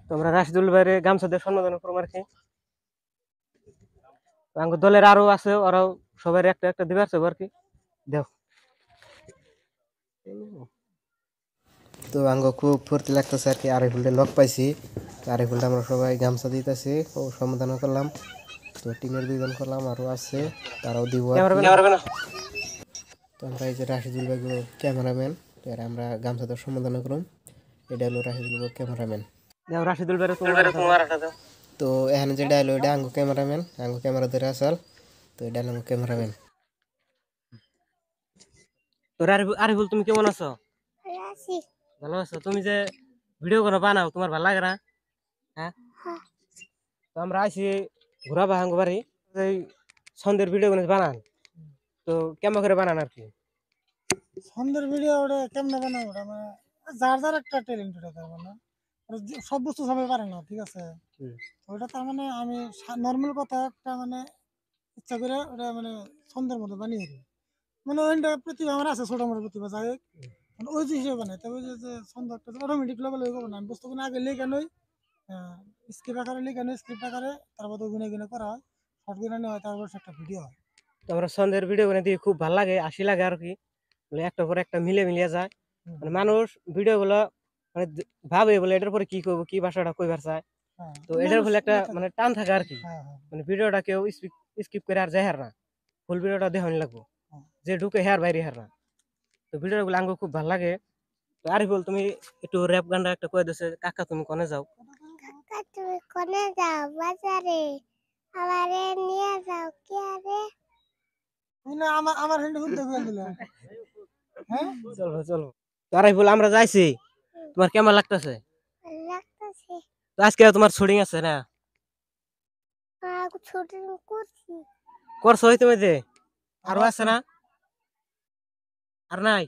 তো আমরা রাশিদুল ভাইয়ের গামছা দিয়ে সম্বোধন করবো আর কি। দলের আরো আছে, ওরাও সবাই একটা একটা দিবে আছে আর কি। দেখ তো আঙ্গ খুব ফুর্তি লাগতেছে আর কি। আরিফুলটা লক পাইছি, আরিফুলটা আমরা সবাই গামছা দিতেছি ও সম্বোধন করলাম। তো টিমের 2 জন করলাম, আরো আছে তারাও দিব। তো আমরা এই যে রাশিদুল ভাই ক্যামেরাম্যান, তো এরা আমরা গামছা দিয়ে সম্বোধন করলাম। এটা হলো রাশিদুল ভাই ক্যামেরাম্যান। রাশিদুল ভাই তোমার তো এখানে যে ডায়লগ, এটা আঙ্গু ক্যামেরাম্যান, আঙ্গু ক্যামেরা ধরে আসাল। তো এটা আঙ্গু ক্যামেরাম্যান। তো আরিফুল তুমি কেমন আছো? ভালো আছো? তুমি যে ভিডিও করে বানাও, তোমার ভালো লাগে না? হ্যাঁ, তো আমরা আইসি ঘুরা বাহাঙ্গ বাড়ি, এই সন্ধ্যের ভিডিও করে বানান। তো কেমন করে বানান আর কি? সন্ধ্যের ভিডিও ওটা কেমনে বানাবো, ওটা মানে যার যার একটা ট্যালেন্ট, ওটা তার মানে সব বস্তু সবাই পারে না, ঠিক আছে। ওটা তার মানে আমি নর্মাল কথা একটা মানে ইচ্ছা করে ওটা মানে সন্ধ্যের মতো বানিয়ে দিই। মানে ওইটা প্রতিভা আমার আছে, ছোট মোটো প্রতিভা, যাই হোক মানে ওই যে হিসেবে বানাই। তবে যে সন্ধ্যা একটা অটোমেটিক লেভেল হয়ে যাবো না, আমি বস্তুগুলো আগে লেখা নই, স্ক্রিপ্ট আকারে লেখা নই, স্ক্রিপ্ট আকারে তারপর অভিনয় কিনে করা হয়, শর্ট কিনে নেওয়া হয়, তারপর একটা ভিডিও হয়। তো আমরা সন্ধ্যের ভিডিও করে দিয়ে খুব ভালো লাগে, আশি লাগে আর কি। একটা পরে একটা মিলিয়ে যায়। মানে মানুষ ভিডিও গুলো মানে ভাবে বলে এটার পরে কি করবো, কি ভাষাটা কইবার চায়। তো এটার ফলে একটা মানে টান থাকে আর কি। মানে ভিডিওটা কেউ স্কিপ করে আর যায় হার না, ফুল ভিডিওটা দেখানি লাগবো, যে ঢুকে হেয়ার বাইরে হেয়ার না। তো ভিডিওগুলো আঙ্গো খুব ভালো লাগে। তো আরিফুল তুমি একটু র্যাপ গানটা একটা কয়ে দিছে, কাকা তুমি কোনে যাও? কাকা তুমি কোনে যাও? বাজারে। আমারে নিয়ে যাও কি আরে? না আমার আমার হ্যান্ড হুদ দেখে দিল। হ্যাঁ চলো চলো। তো আরিফুল আমরা যাইছি, তোমার কেমন লাগতেছে? লাগতেছে। তো আজকে তোমার শুটিং আছে না? ছোট করছি। করছো তুমি যে আরো আছে না? আর নাই?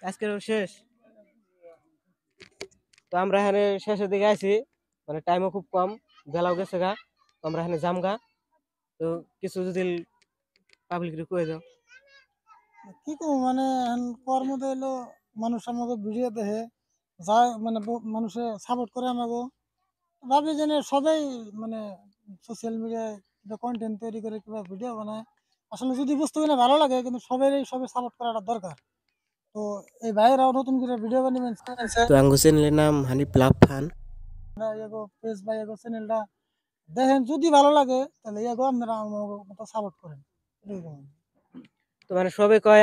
আজকে শেষ। তো আমরা এখানে শেষের দিকে আছি, মানে টাইমও খুব কম, বেলাও গেছে গা। তো আমরা এখানে যাম গা। তো কিছু যদি পাবলিক কয়ে দাও। কি করবো মানে কর্ম এলো, মানুষ আমাকে ভিডিও দেখে যায়, মানে মানুষে সাপোর্ট করে আমাকে, ভাবি যে সবাই মানে সোশ্যাল মিডিয়ায় কন্টেন্ট তৈরি করে কিংবা ভিডিও বানায়। আসলে যদি বস্তু কিনে ভালো লাগে, কিন্তু সবাই সাপোর্ট করাটা দরকার। তো এই ভাইয়েরাও নতুন করে ভিডিও বানিয়ে তো আঙ্গু চ্যানেলের নাম হানি প্লাব ফান। পেজ বা এগো চ্যানেলটা দেখেন, যদি ভালো লাগে তাহলে এগো আপনারা আমার মতো সাপোর্ট করেন। তো মানে সবাই কয়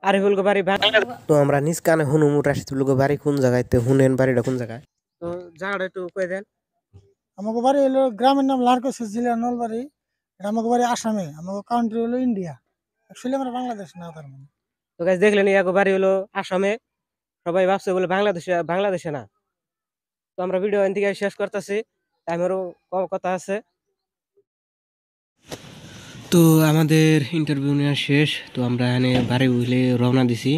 আরিফুল গো বাড়ি বাংলা। তো আমরা নিজ কানে হুনুমু রাশিদুল গো বাড়ি কোন জায়গায়, তো হুনেন বাড়িটা কোন জায়গায়? তো জায়গাটা একটু কয়ে দেন। আমাকে বাড়ি হলো, গ্রামের নাম লারকোসি, জেলা নলবাড়ি। এটা আমাকে বাড়ি আসামে, আমাকে কান্ট্রি হলো ইন্ডিয়া। অ্যাকচুয়ালি আমরা বাংলাদেশ না, তার মানে। তো গাইস দেখলেন, ইয়াগো বাড়ি হলো আসামে। সবাই ভাবছে বলে বাংলাদেশে, বাংলাদেশে না। তো আমরা ভিডিও এখান থেকে শেষ করতেছি, টাইমেরও কথা আছে। তো আমাদের ইন্টারভিউ নেওয়া শেষ, তো আমরা এখানে বাড়ি উঠলে রওনা দিছি।